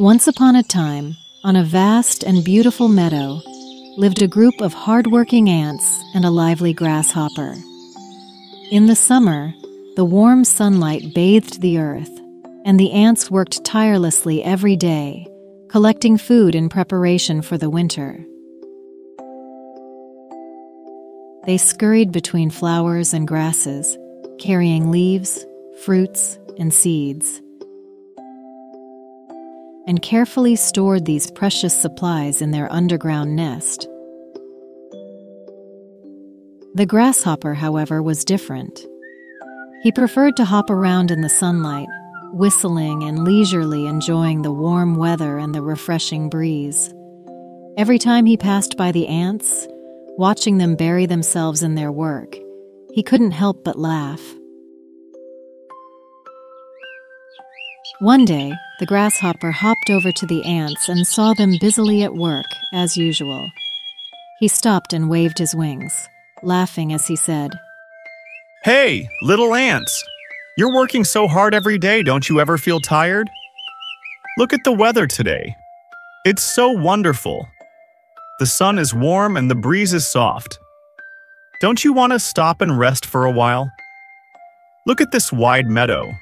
Once upon a time, on a vast and beautiful meadow, lived a group of hard-working ants and a lively grasshopper. In the summer, the warm sunlight bathed the earth, and the ants worked tirelessly every day, collecting food in preparation for the winter. They scurried between flowers and grasses, carrying leaves, fruits, and seeds, and carefully stored these precious supplies in their underground nest. The grasshopper, however, was different. He preferred to hop around in the sunlight, whistling and leisurely enjoying the warm weather and the refreshing breeze. Every time he passed by the ants, watching them bury themselves in their work, he couldn't help but laugh. One day, the grasshopper hopped over to the ants and saw them busily at work, as usual. He stopped and waved his wings, laughing as he said, "Hey, little ants! You're working so hard every day, don't you ever feel tired? Look at the weather today. It's so wonderful. The sun is warm and the breeze is soft. Don't you want to stop and rest for a while? Look at this wide meadow,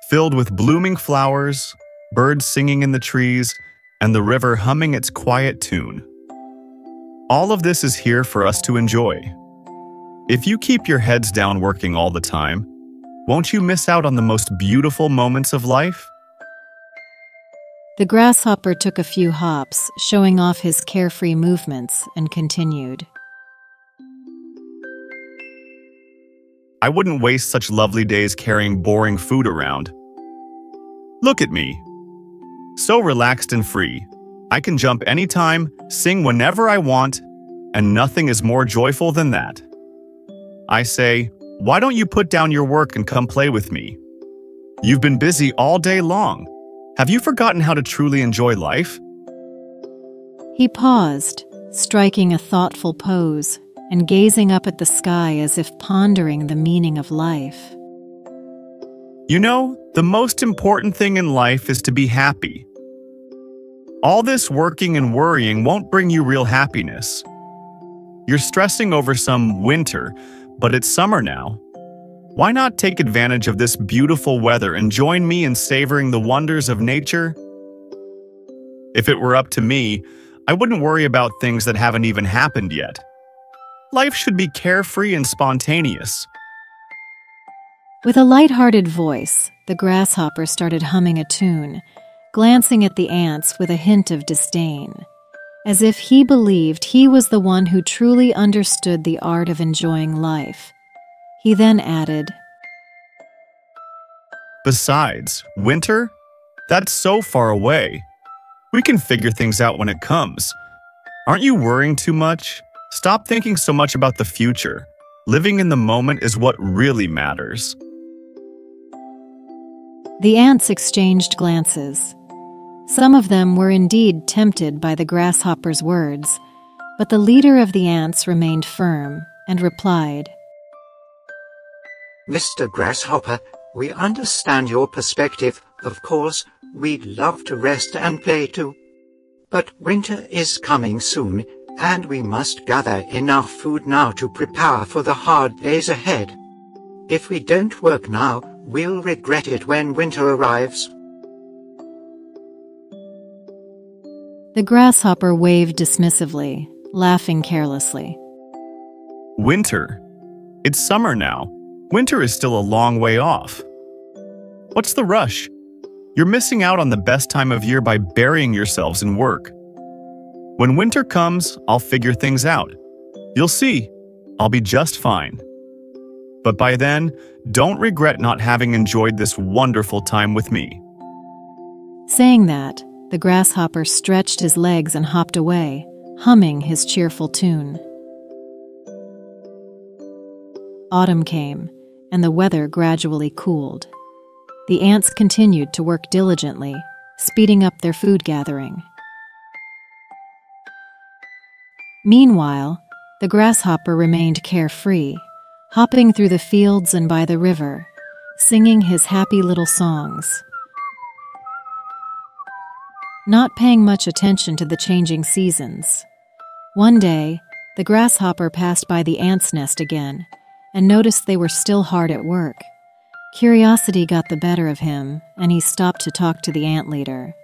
filled with blooming flowers, birds singing in the trees, and the river humming its quiet tune. All of this is here for us to enjoy. If you keep your heads down working all the time, won't you miss out on the most beautiful moments of life?" The grasshopper took a few hops, showing off his carefree movements, and continued. "I wouldn't waste such lovely days carrying boring food around. Look at me. So relaxed and free. I can jump anytime, sing whenever I want, and nothing is more joyful than that. I say, why don't you put down your work and come play with me? You've been busy all day long. Have you forgotten how to truly enjoy life?" He paused, striking a thoughtful pose and gazing up at the sky as if pondering the meaning of life. "You know, the most important thing in life is to be happy. All this working and worrying won't bring you real happiness. You're stressing over some winter, but it's summer now. Why not take advantage of this beautiful weather and join me in savoring the wonders of nature? If it were up to me, I wouldn't worry about things that haven't even happened yet. Life should be carefree and spontaneous." With a light-hearted voice, the grasshopper started humming a tune, glancing at the ants with a hint of disdain, as if he believed he was the one who truly understood the art of enjoying life. He then added, "Besides, winter? That's so far away. We can figure things out when it comes. Aren't you worrying too much? Stop thinking so much about the future. Living in the moment is what really matters." The ants exchanged glances. Some of them were indeed tempted by the grasshopper's words, but the leader of the ants remained firm and replied, "Mr. Grasshopper, we understand your perspective. Of course, we'd love to rest and play too. But winter is coming soon, and we must gather enough food now to prepare for the hard days ahead. If we don't work now, we'll regret it when winter arrives." The grasshopper waved dismissively, laughing carelessly. "Winter? It's summer now. Winter is still a long way off. What's the rush? You're missing out on the best time of year by burying yourselves in work. When winter comes, I'll figure things out. You'll see, I'll be just fine. But by then, don't regret not having enjoyed this wonderful time with me." Saying that, the grasshopper stretched his legs and hopped away, humming his cheerful tune. Autumn came, and the weather gradually cooled. The ants continued to work diligently, speeding up their food gathering. Meanwhile, the grasshopper remained carefree, hopping through the fields and by the river, singing his happy little songs. not paying much attention to the changing seasons. One day, the grasshopper passed by the ants' nest again and noticed they were still hard at work. Curiosity got the better of him, and he stopped to talk to the ant leader.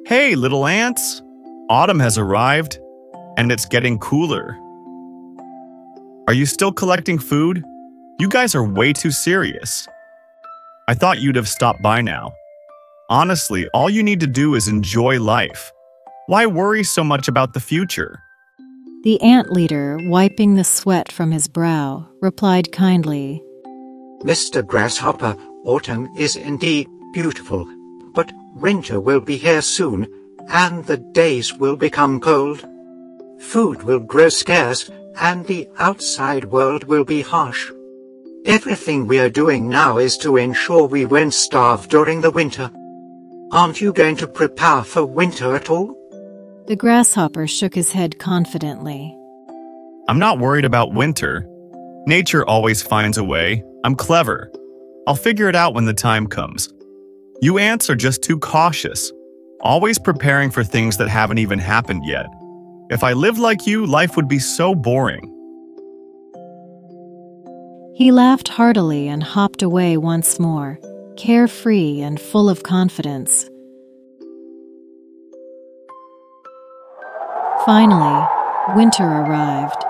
Hey, little ants! Autumn has arrived, and it's getting cooler. Are you still collecting food? You guys are way too serious. I thought you'd have stopped by now. Honestly, all you need to do is enjoy life. Why worry so much about the future? The ant leader, wiping the sweat from his brow, replied kindly, Mr. Grasshopper, autumn is indeed beautiful, but winter will be here soon, and the days will become cold. Food will grow scarce, and the outside world will be harsh. Everything we are doing now is to ensure we won't starve during the winter. Aren't you going to prepare for winter at all? The grasshopper shook his head confidently. I'm not worried about winter. Nature always finds a way. I'm clever. I'll figure it out when the time comes. You ants are just too cautious, always preparing for things that haven't even happened yet. If I lived like you, life would be so boring. He laughed heartily and hopped away once more, carefree and full of confidence. Finally, winter arrived.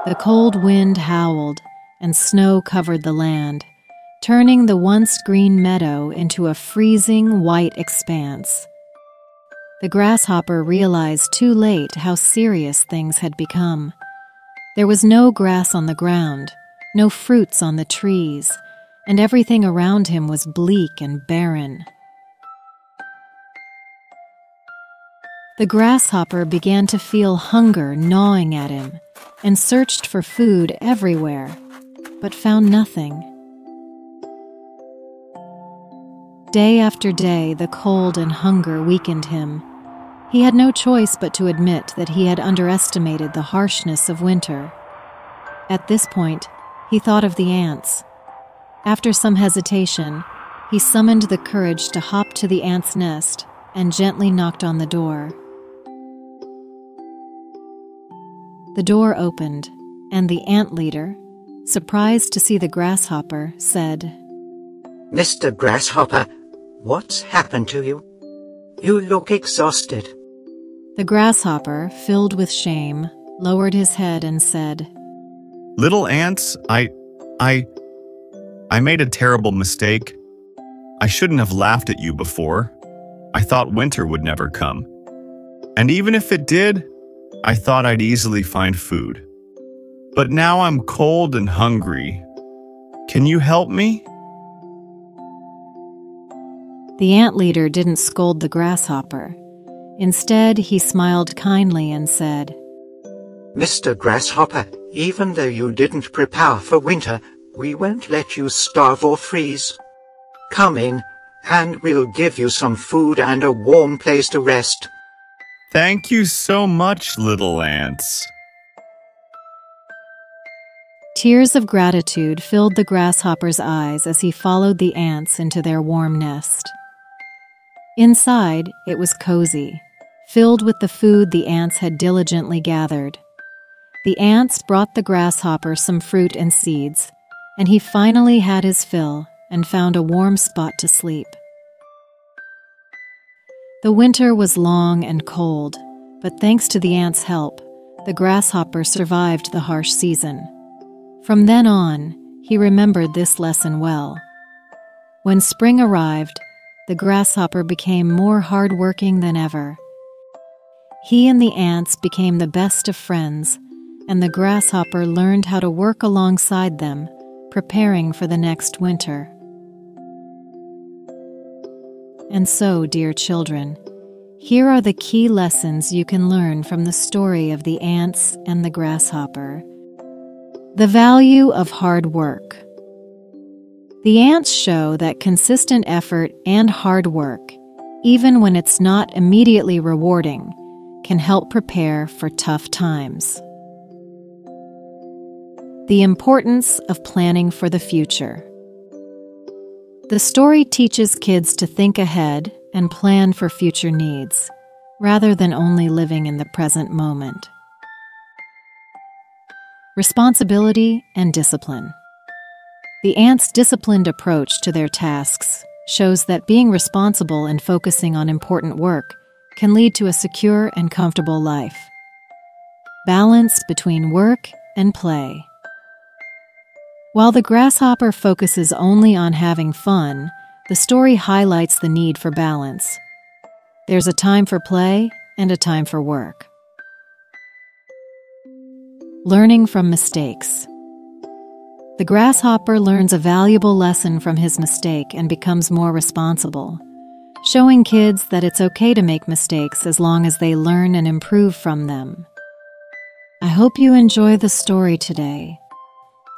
The cold wind howled, and snow covered the land, turning the once green meadow into a freezing white expanse. The grasshopper realized too late how serious things had become. There was no grass on the ground, no fruits on the trees, and everything around him was bleak and barren. The grasshopper began to feel hunger gnawing at him and searched for food everywhere, but found nothing. Day after day, the cold and hunger weakened him. He had no choice but to admit that he had underestimated the harshness of winter. At this point, he thought of the ants. After some hesitation, he summoned the courage to hop to the ants' nest and gently knocked on the door. The door opened, and the ant leader, surprised to see the grasshopper, said, Mr. Grasshopper, what's happened to you? You look exhausted. The grasshopper, filled with shame, lowered his head and said, Little ants, I made a terrible mistake. I shouldn't have laughed at you before. I thought winter would never come. And even if it did, I thought I'd easily find food. But now I'm cold and hungry. Can you help me? The ant leader didn't scold the grasshopper. Instead, he smiled kindly and said, Mr. Grasshopper, even though you didn't prepare for winter, we won't let you starve or freeze. Come in, and we'll give you some food and a warm place to rest. Thank you so much, little ants. Tears of gratitude filled the grasshopper's eyes as he followed the ants into their warm nest. Inside, it was cozy, filled with the food the ants had diligently gathered. The ants brought the grasshopper some fruit and seeds, and he finally had his fill and found a warm spot to sleep. The winter was long and cold, but thanks to the ants' help, the grasshopper survived the harsh season. From then on, he remembered this lesson well. When spring arrived, the grasshopper became more hardworking than ever. He and the ants became the best of friends, and the grasshopper learned how to work alongside them, preparing for the next winter. And so, dear children, here are the key lessons you can learn from the story of the ants and the grasshopper. The value of hard work. The ants show that consistent effort and hard work, even when it's not immediately rewarding, can help prepare for tough times. The importance of planning for the future. The story teaches kids to think ahead and plan for future needs, rather than only living in the present moment. Responsibility and discipline. The ants' disciplined approach to their tasks shows that being responsible and focusing on important work can lead to a secure and comfortable life. Balance between work and play. While the grasshopper focuses only on having fun, the story highlights the need for balance. There's a time for play and a time for work. Learning from mistakes. The grasshopper learns a valuable lesson from his mistake and becomes more responsible, showing kids that it's okay to make mistakes as long as they learn and improve from them. I hope you enjoy the story today.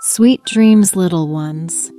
Sweet dreams, little ones.